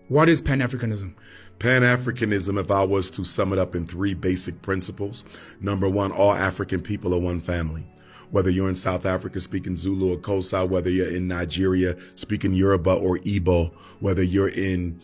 What is Pan-Africanism? Pan-Africanism, if I was to sum it up in three basic principles: number one, all African people are one family. Whether you're in South Africa speaking Zulu or Xhosa, whether you're in Nigeria speaking Yoruba or Igbo, whether you're in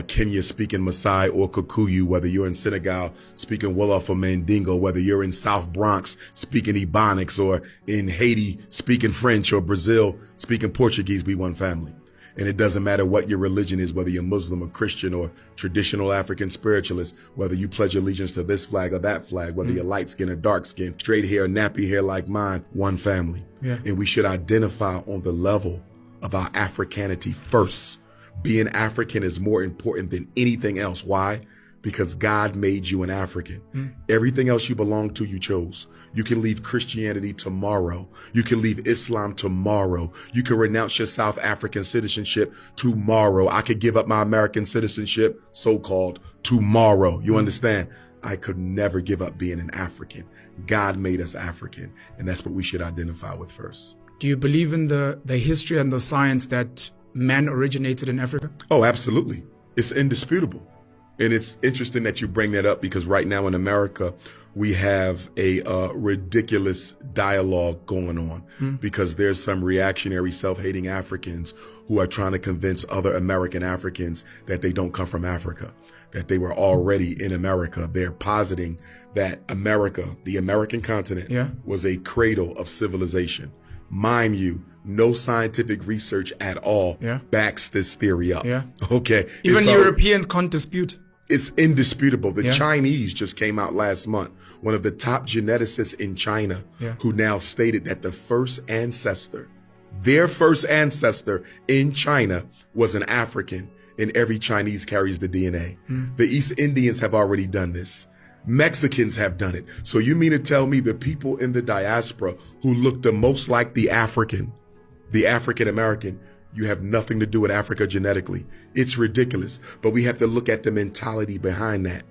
Kenya speaking Maasai or Kikuyu, whether you're in Senegal speaking Wolof or Mandingo, whether you're in South Bronx speaking Ebonics, or in Haiti speaking French, or Brazil speaking Portuguese, we one family. And it doesn't matter what your religion is, whether you're Muslim or Christian or traditional African spiritualist, whether you pledge allegiance to this flag or that flag, whether you're light skin or dark skin, straight hair, nappy hair like mine, one family. Yeah. And we should identify on the level of our Africanity first. Being African is more important than anything else. Why? Because God made you an African. Everything else you belong to, you chose. You can leave Christianity tomorrow. You can leave Islam tomorrow. You can renounce your South African citizenship tomorrow. I could give up my American citizenship, so-called, tomorrow. You understand? I could never give up being an African. God made us African, and that's what we should identify with first. Do you believe in the history and the science that man originated in Africa? Oh, absolutely. It's indisputable. And it's interesting that you bring that up, because right now in America, we have a ridiculous dialogue going on because there's some reactionary, self-hating Africans who are trying to convince other American Africans that they don't come from Africa, that they were already in America. They're positing that America, the American continent, was a cradle of civilization. Mind you, no scientific research at all backs this theory up. Okay. Even Europeans can't dispute. It's indisputable. The Chinese just came out last month. One of the top geneticists in China, who now stated that the first ancestor, their first ancestor in China, was an African, and every Chinese carries the DNA. The East Indians have already done this. Mexicans have done it. So you mean to tell me the people in the diaspora who look the most like the African American, you have nothing to do with Africa genetically? It's ridiculous. But we have to look at the mentality behind that.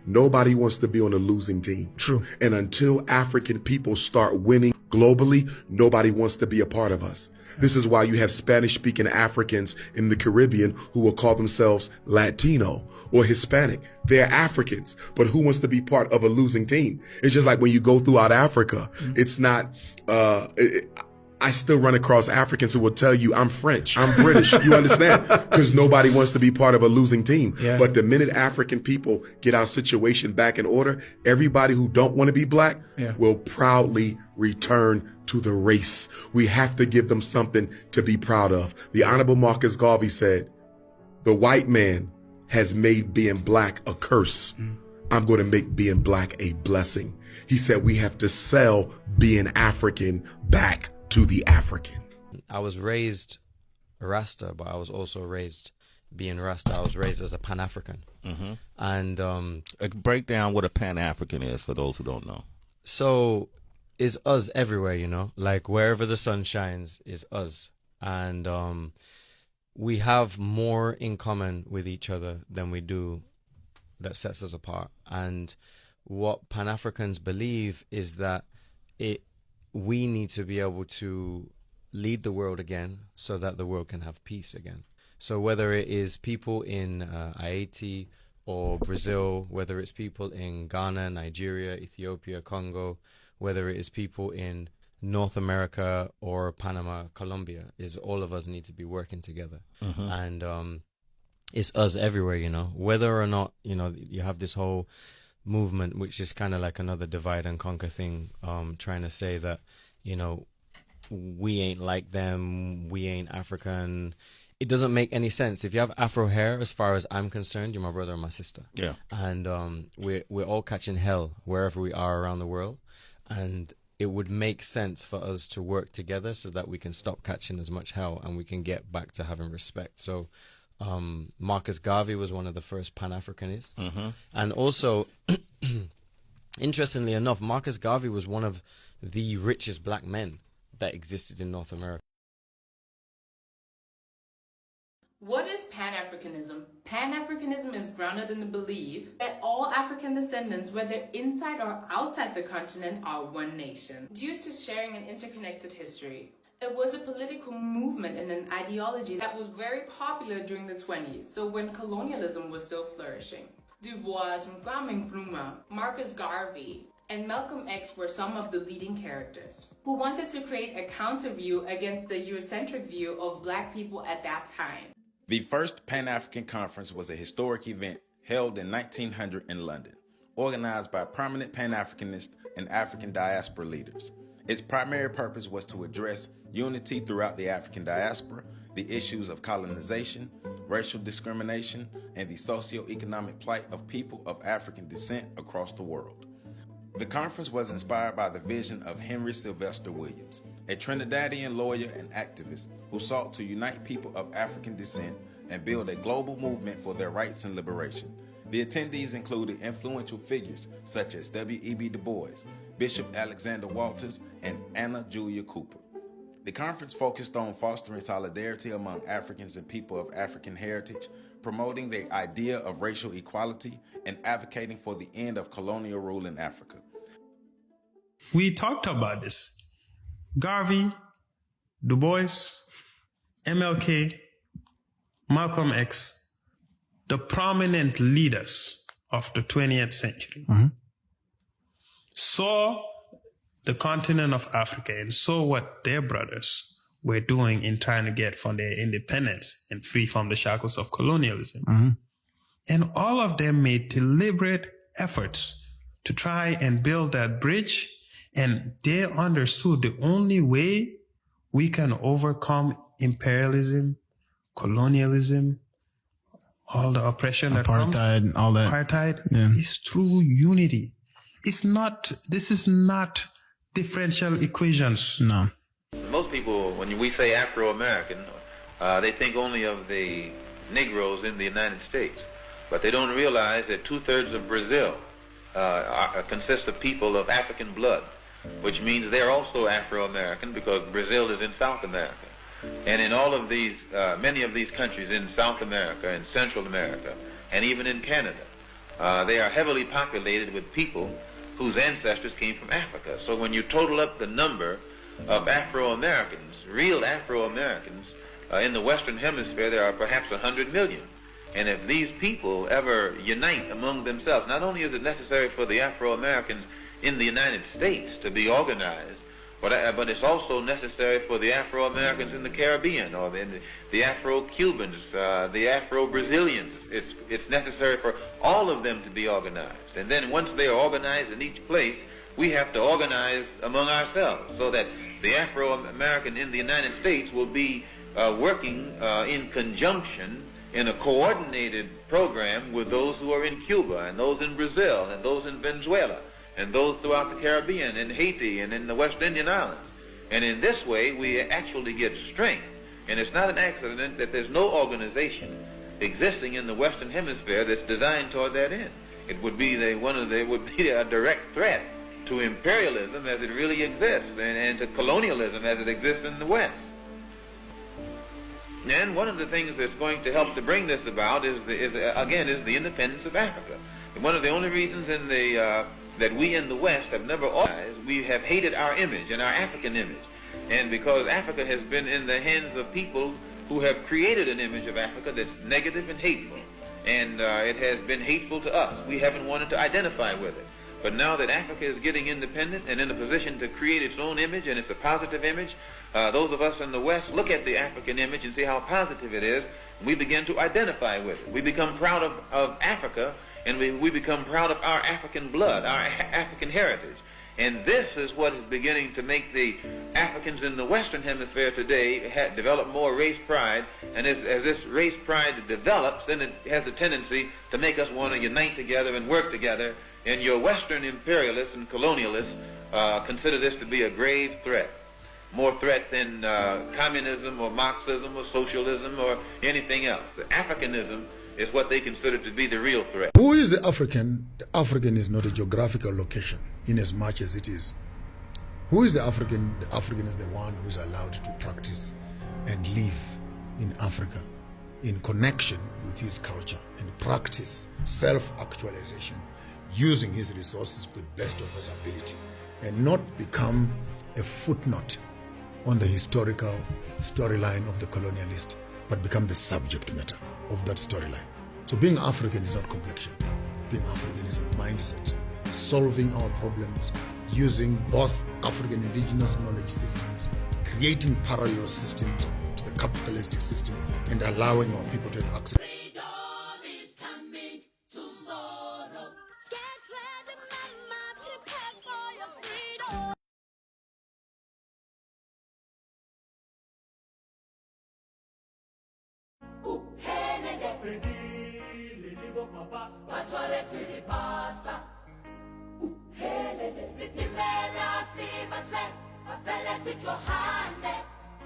Nobody wants to be on a losing team. True. And until African people start winning globally, nobody wants to be a part of us. This is why you have Spanish-speaking Africans in the Caribbean who will call themselves Latino or Hispanic. They're Africans, but who wants to be part of a losing team? It's just like when you go throughout Africa, it's not, I still run across Africans who will tell you, I'm French, I'm British, you understand? Because nobody wants to be part of a losing team. But the minute African people get our situation back in order, everybody who don't want to be black will proudly return to the race. We have to give them something to be proud of. The Honorable Marcus Garvey said, the white man has made being black a curse. I'm going to make being black a blessing. He said we have to sell being African back to the African. I was raised a Rasta, but I was also raised being Rasta. I was raised as a Pan-African. And break down what a Pan-African is for those who don't know. So is us everywhere, you know, like wherever the sun shines is us. And we have more in common with each other than we do that sets us apart. And what Pan-Africans believe is that we need to be able to lead the world again so that the world can have peace again. So whether it is people in Haiti or Brazil, whether it's people in Ghana, Nigeria, Ethiopia, Congo, whether it is people in North America or Panama, Colombia, is all of us need to be working together. And it's us everywhere, you know, whether or not, you know, you have this whole movement, which is kind of like another divide and conquer thing, trying to say that, you know, we ain't like them, we ain't African. It doesn't make any sense. If you have Afro hair, as far as I'm concerned, you're my brother or my sister. And we're all catching hell wherever we are around the world, and it would make sense for us to work together so that we can stop catching as much hell and we can get back to having respect. So Marcus Garvey was one of the first Pan-Africanists. And also, interestingly enough, Marcus Garvey was one of the richest black men that existed in North America. What is Pan-Africanism? Pan-Africanism is grounded in the belief that all African descendants, whether inside or outside the continent, are one nation. Due to sharing an interconnected history, It was a political movement and an ideology that was very popular during the 20s, so when colonialism was still flourishing. Du Bois, Kwame Nkrumah, Marcus Garvey, and Malcolm X were some of the leading characters who wanted to create a counter view against the Eurocentric view of Black people at that time. The first Pan-African Conference was a historic event held in 1900 in London, organized by prominent Pan-Africanist and African diaspora leaders. Its primary purpose was to address unity throughout the African diaspora, the issues of colonization, racial discrimination, and the socio-economic plight of people of African descent across the world. The conference was inspired by the vision of Henry Sylvester Williams, a Trinidadian lawyer and activist who sought to unite people of African descent and build a global movement for their rights and liberation. The attendees included influential figures such as W.E.B. Du Bois, Bishop Alexander Walters, and Anna Julia Cooper. The conference focused on fostering solidarity among Africans and people of African heritage, promoting the idea of racial equality, and advocating for the end of colonial rule in Africa. We talked about this. Garvey, Du Bois, MLK, Malcolm X, the prominent leaders of the 20th century, saw the continent of Africa and saw what their brothers were doing in trying to get from their independence and free from the shackles of colonialism. And all of them made deliberate efforts to try and build that bridge. And they understood the only way we can overcome imperialism, colonialism, all the oppression that comes, apartheid, all that, apartheid, is through unity. This is not differential equations. No. Most people, when we say Afro-American, they think only of the Negroes in the United States. But they don't realize that 2/3 of Brazil consists of people of African blood, which means they're also Afro-American because Brazil is in South America. And in all of these, many of these countries in South America and Central America, and even in Canada, they are heavily populated with people whose ancestors came from Africa. So when you total up the number of Afro-Americans, real Afro-Americans, in the Western Hemisphere, there are perhaps 100 million. And if these people ever unite among themselves, not only is it necessary for the Afro-Americans in the United States to be organized, but it's also necessary for the Afro-Americans in the Caribbean, or the Afro-Cubans, the Afro-Brazilians. It's necessary for all of them to be organized. And then once they are organized in each place, we have to organize among ourselves so that the Afro-American in the United States will be working in conjunction in a coordinated program with those who are in Cuba and those in Brazil and those in Venezuela and those throughout the Caribbean, in Haiti and in the West Indian Islands. And in this way, we actually get strength. And it's not an accident that there's no organization existing in the Western Hemisphere that's designed toward that end. It would be a direct threat to imperialism as it really exists, and to colonialism as it exists in the West. And one of the things that's going to help to bring this about is the independence of Africa. And one of the only reasons that we in the West have never organized, we have hated our image and our African image. And because Africa has been in the hands of people who have created an image of Africa that's negative and hateful. And it has been hateful to us. We haven't wanted to identify with it. But now that Africa is getting independent and in a position to create its own image, and it's a positive image, those of us in the West look at the African image and see how positive it is, and we begin to identify with it. We become proud of Africa, and we become proud of our African blood, our African heritage. And this is what is beginning to make the Africans in the Western Hemisphere today develop more race pride. And as this race pride develops, then it has a tendency to make us want to unite together and work together. And your Western imperialists and colonialists consider this to be a grave threat. More threat than communism or Marxism or socialism or anything else. The Africanism is what they consider to be the real threat. Who is the African? The African is not a geographical location in as much as it is. Who is the African? The African is the one who is allowed to practice and live in Africa in connection with his culture and practice self-actualization using his resources to the best of his ability and not become a footnote on the historical storyline of the colonialist, but become the subject matter of that storyline. So being African is not complexion. Being African is a mindset, solving our problems using both African indigenous knowledge systems, creating parallel systems to the capitalistic system, and allowing our people to have access.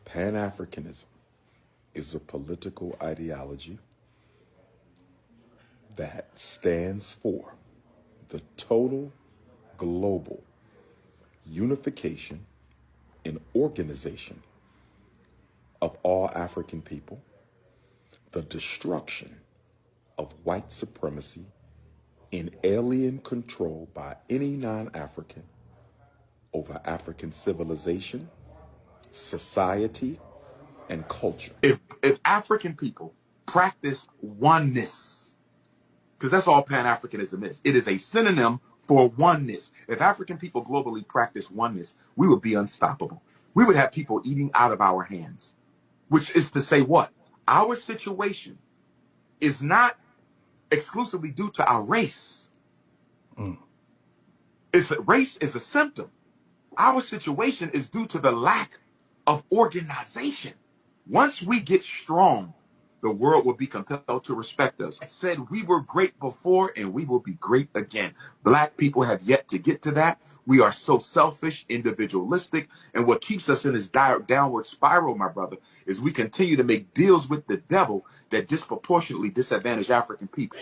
Pan-Africanism is a political ideology that stands for the total global unification and organization of all African people, the destruction of white supremacy and alien control by any non-African over African civilization, society, and culture. If African people practice oneness, because that's all Pan-Africanism is, it is a synonym for oneness. If African people globally practice oneness, we would be unstoppable. We would have people eating out of our hands, which is to say what? Our situation is not exclusively due to our race. Race is a symptom. Our situation is due to the lack of organization. Once we get strong, the world will be compelled to respect us. I said we were great before and we will be great again. Black people have yet to get to that. We are so selfish, individualistic, and what keeps us in this downward spiral, my brother, is we continue to make deals with the devil that disproportionately disadvantage African people.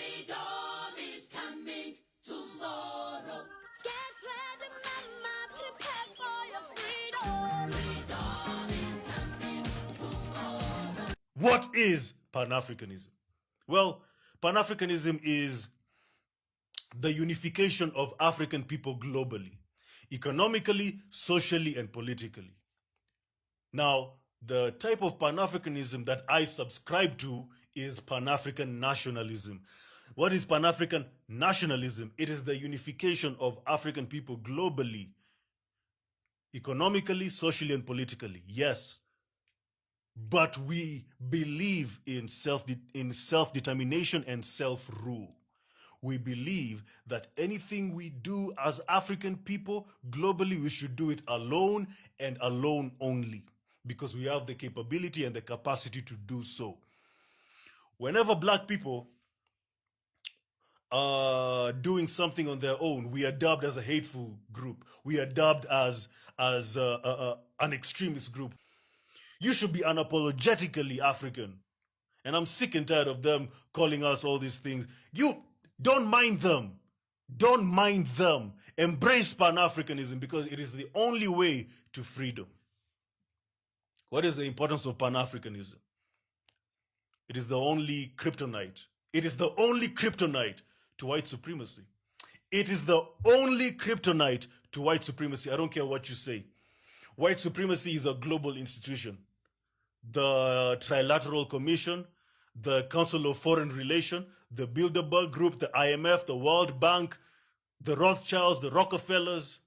What is Pan-Africanism? Well, Pan-Africanism is the unification of African people globally, economically, socially, and politically. Now, the type of Pan-Africanism that I subscribe to is Pan-African nationalism. What is Pan-African nationalism? It is the unification of African people globally, economically, socially, and politically. Yes. But we believe in self-determination and self-rule. We believe that anything we do as African people globally, we should do it alone and alone only, because we have the capability and the capacity to do so. Whenever Black people are doing something on their own, we are dubbed as a hateful group. We are dubbed as an extremist group. You should be unapologetically African. And I'm sick and tired of them calling us all these things. You don't mind them. Don't mind them. Embrace Pan-Africanism, because it is the only way to freedom. What is the importance of Pan-Africanism? It is the only kryptonite. It is the only kryptonite to white supremacy. It is the only kryptonite to white supremacy. I don't care what you say. White supremacy is a global institution. The Trilateral Commission, the Council of Foreign Relations, the Bilderberg Group, the IMF, the World Bank, the Rothschilds, the Rockefellers.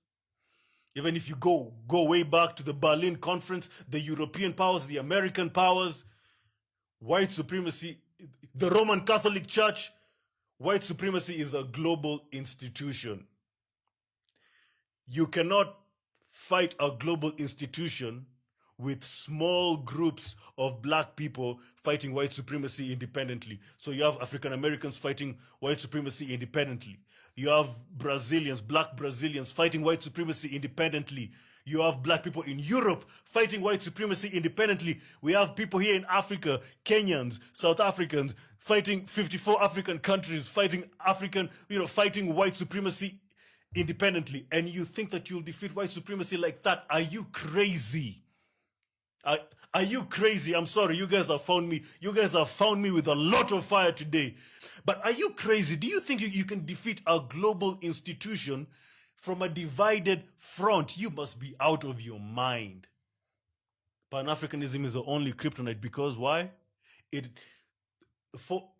Even if you go way back to the Berlin Conference, the European powers, the American powers, white supremacy, the Roman Catholic Church, white supremacy is a global institution. You cannot fight a global institution with small groups of Black people fighting white supremacy independently. So you have African Americans fighting white supremacy independently. You have Brazilians, Black Brazilians fighting white supremacy independently. You have Black people in Europe fighting white supremacy independently. We have people here in Africa, Kenyans, South Africans, fighting 54 African countries, fighting fighting white supremacy independently. And you think that you'll defeat white supremacy like that? Are you crazy? Are you crazy? I'm sorry, you guys have found me. You guys have found me with a lot of fire today. But are you crazy? Do you think you can defeat a global institution from a divided front? You must be out of your mind. Pan-Africanism is the only kryptonite because why?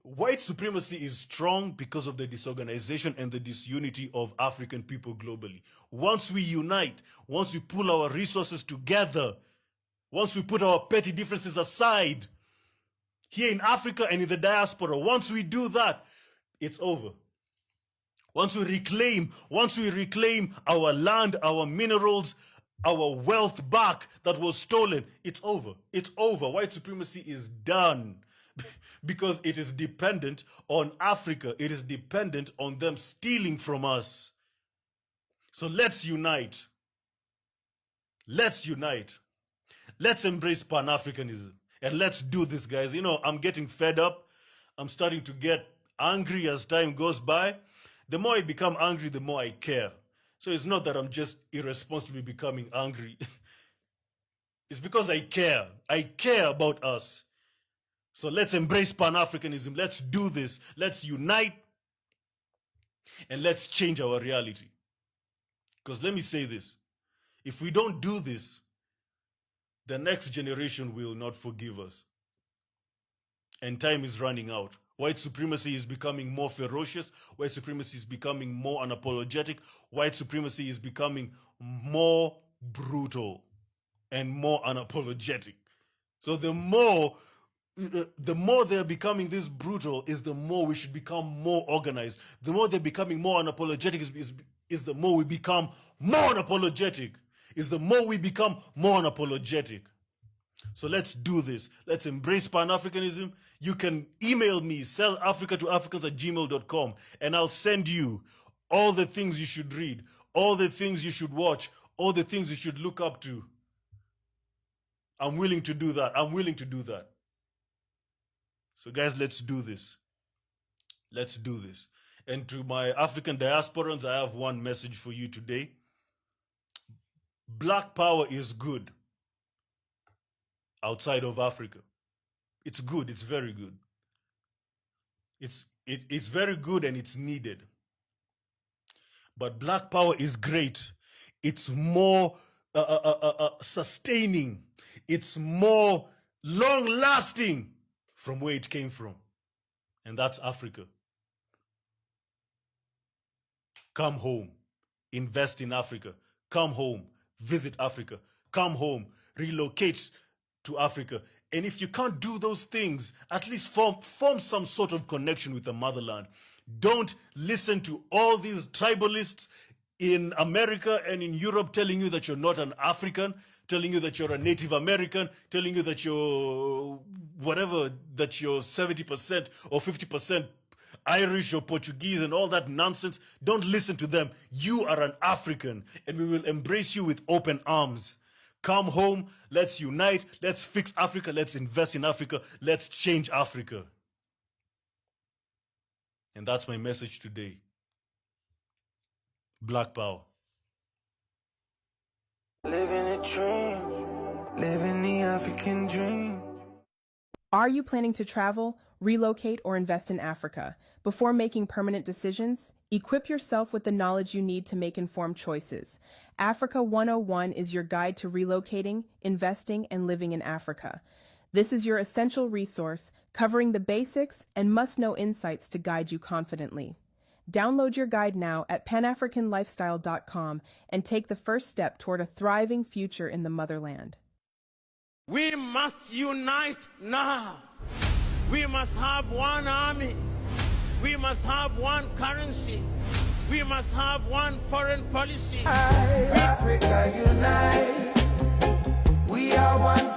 White supremacy is strong because of the disorganization and the disunity of African people globally. Once we unite, once we pull our resources together, once we put our petty differences aside, here in Africa and in the diaspora, once we do that, it's over. Once we reclaim our land, our minerals, our wealth back that was stolen, it's over. It's over. White supremacy is done because it is dependent on Africa. It is dependent on them stealing from us. So let's unite. Let's unite. Let's embrace Pan-Africanism. And let's do this, guys. You know, I'm getting fed up. I'm starting to get angry as time goes by. The more I become angry, the more I care. So it's not that I'm just irresponsibly becoming angry. It's because I care. I care about us. So let's embrace Pan-Africanism. Let's do this. Let's unite. And let's change our reality. Because let me say this. If we don't do this, the next generation will not forgive us. And time is running out. White supremacy is becoming more ferocious. White supremacy is becoming more unapologetic. White supremacy is becoming more brutal and more unapologetic. So the more they're becoming this brutal is the more we should become more organized. The more they're becoming more unapologetic is the more we become more unapologetic. Is the more we become more unapologetic. So let's do this. Let's embrace Pan-Africanism. You can email me, sellafrica2africans@gmail.com, and I'll send you all the things you should read, all the things you should watch, all the things you should look up to. I'm willing to do that. I'm willing to do that. So guys, let's do this. Let's do this. And to my African diasporans, I have one message for you today. Black power is good outside of Africa. It's good. It's very good. It's very good and it's needed. But black power is great. It's more sustaining. It's more long-lasting from where it came from. And that's Africa. Come home. Invest in Africa. Come home. Visit Africa. Come home. Relocate to Africa. And if you can't do those things, at least form some sort of connection with the motherland. Don't listen to all these tribalists in America and in Europe telling you that you're not an African, telling you that you're a Native American, telling you that you're whatever, that you're 70% or 50% Irish or Portuguese and all that nonsense. Don't listen to them. You are an African and we will embrace you with open arms. Come home, let's unite, let's fix Africa, let's invest in Africa, let's change Africa. And that's my message today. Black power. Living a dream, living the African dream. Are you planning to travel, relocate, or invest in Africa? Before making permanent decisions, equip yourself with the knowledge you need to make informed choices. Africa 101 is your guide to relocating, investing, and living in Africa. This is your essential resource, covering the basics and must-know insights to guide you confidently. Download your guide now at panafricanlifestyle.com and take the first step toward a thriving future in the motherland. We must unite now. We must have one army. We must have one currency. We must have one foreign policy. Africa unite. We are one